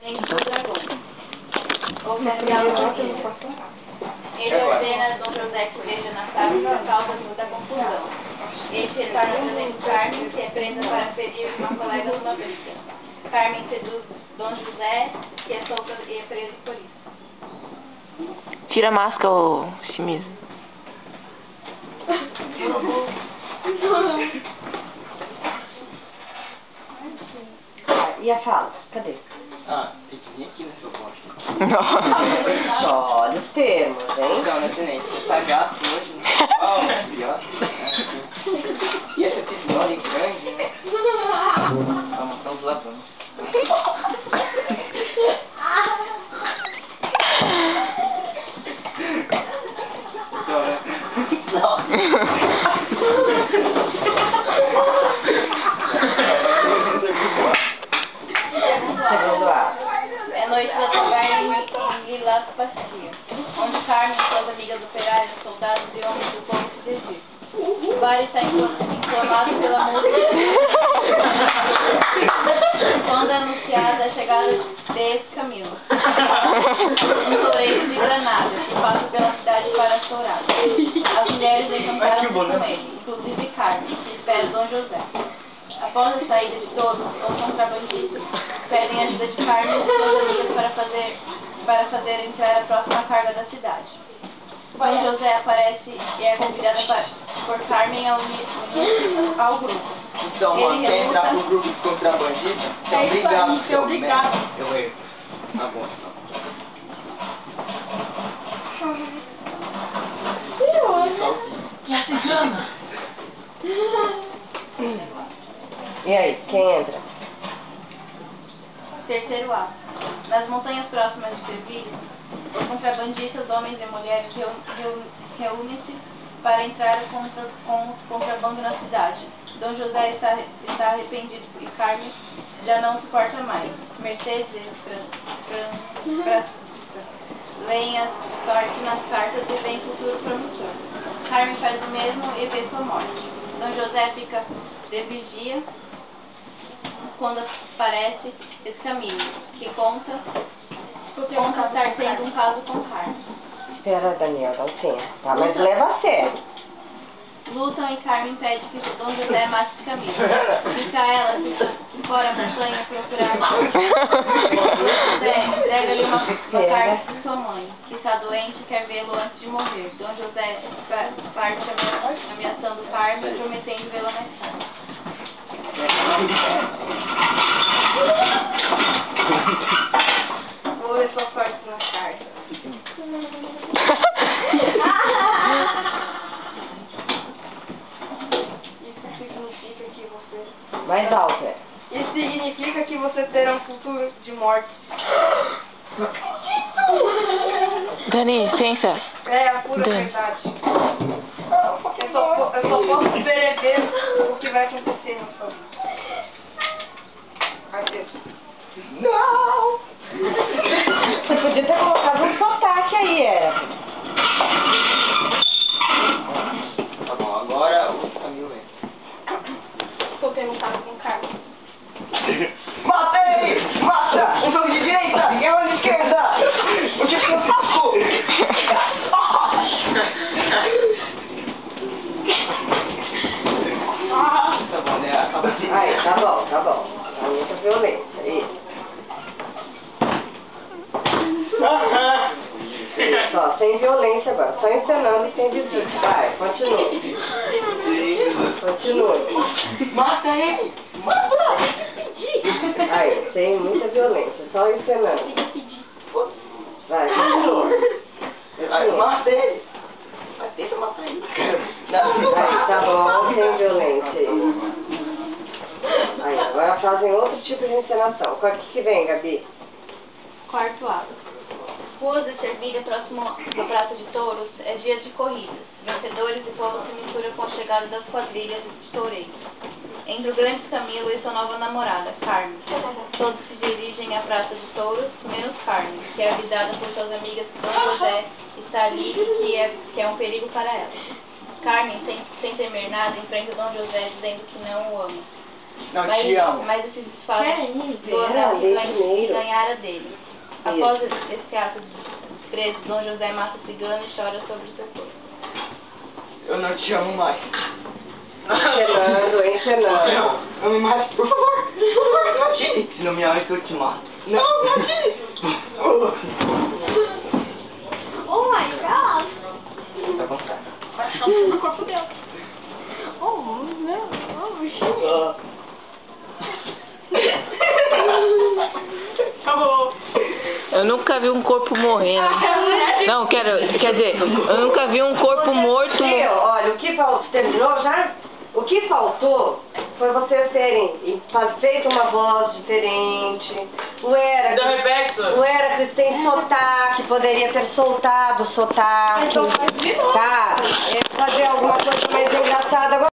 entre os dragões. Ele ordena a Dom José que esteja na sala por causa da confusão. Este retorna trazendo Carmen, que é presa para ferir uma colega numa briga. Carmen seduz Dom José, que é solto e é preso por isso. Tira a máscara, ô Shimizu. E a fala? Cadê? Ah, tem que vir aqui nessa proposta. Olha os termos, hein? Então, né, tenente? Você tá gato hoje, né? Ah, filhote. E essa tesoura grande, né? Vamos, estamos lavando. Então, né? Segundo ato. É noite da taverna em Vila Pastia, onde Carmen e suas amigas operárias, soldados e homens do povo se divirtem. O bar está inflamado pela música quando é anunciada a chegada de Camilo, um toureiro de Granada, que passa pela cidade para a tourada. As mulheres encantaram-se com ele, inclusive Carmen, que espera Dom José. Após a saída de todos, os contrabandistas pedem ajuda de Carmen e suas amigas para fazer entrar a próxima carga da cidade. Dom José aparece e é convidada por Carmen a unir-se ao grupo. Então, mano, quer entrar pro grupo de contrabandistas? É obrigado, seu obrigado. Eu erro. Tá bom, então. E aí, quem entra? Terceiro ato. Nas montanhas próximas de Sevilha, os contrabandistas, homens e mulheres, reúnem-se para entrar com o contrabando na cidade. Dom José está arrependido e Carmen já não suporta mais. Mercedes e leem as sortes nas cartas e veem futuro promissor. Carmen faz o mesmo e vê sua morte. Dom José fica de vigia quando aparece Escamilho, que conta estar tendo um caso com Carmen. Espera, Daniel, dá licença, tá? Mas leva a sério. Lutam e Carmen pede que Dom José mate Escamilho. Fica ela fora a montanha procurar José entrega-lhe uma carta de sua mãe, que está doente e quer vê-lo antes de morrer. Dom José parte ameaçando Carmen, prometendo vê-la mais tarde. Vou ler sua parte na carta. Isso significa que você... Mais alto, é. Isso significa que você terá um futuro de morte. Dani, licença. É a pura verdade. Eu só posso prever o que vai acontecer na sua vida. Adeus. Não! Você podia ter colocado um sotaque aí, era. Tá bom, agora o Camilo entra. Estou tendo um caso com o Carlos. Mata ele! Mata! Um jogo de direita! E eu de esquerda! O que eu faço? Tá bom, né? Acaba assim. Aí, tá bom, tá bom. Tá muita violência, isso. Isso, ó, sem violência agora. Só encenando e sem desvio. Vai, continua. Continua. Mata ele! Aí, sem muita violência. Só encenando. Vai, continua. Aí, mata ele! Mas tenta matar ele. Aí, tá bom, sem violência aí. Aí, agora fazem outro tipo de encenação. Qual que vem, Gabi? Quarto ato. Ruas de Sevilha, próximo do Praça de Touros, é dia de corridas. Vencedores e povo se misturam com a chegada das quadrilhas de toureiros. Entre o grande Camilo e sua nova namorada, Carmen. Todos se dirigem à Praça de Touros, menos Carmen, que é avisada por suas amigas que Dom José está ali e que é um perigo para ela. Carmen, sem temer nada, enfrenta Dom José dizendo que não o ama. Não, te amo. Mas esses disfarces Peraí, ganharam dele. Após esse ato desprezo, Dom José mata o cigano e chora sobre o seu corpo. Eu não te amo mais. Fernando, hein, Fernando? Ame mais, por favor. Por favor, não atire. Se não me amas, eu te mato. Não, não atire. Oh my god! Tá bom, cara. Vai ficar no corpo dela. Oh, não. Acabou. Eu nunca vi um corpo morrendo. Não, quer dizer, eu nunca vi um corpo morto. Olha, o que faltou, terminou já? O que faltou foi vocês terem feito uma voz diferente. O Heracles tem sotaque, poderia ter soltado o sotaque. Tá? Fazer alguma coisa mais engraçada.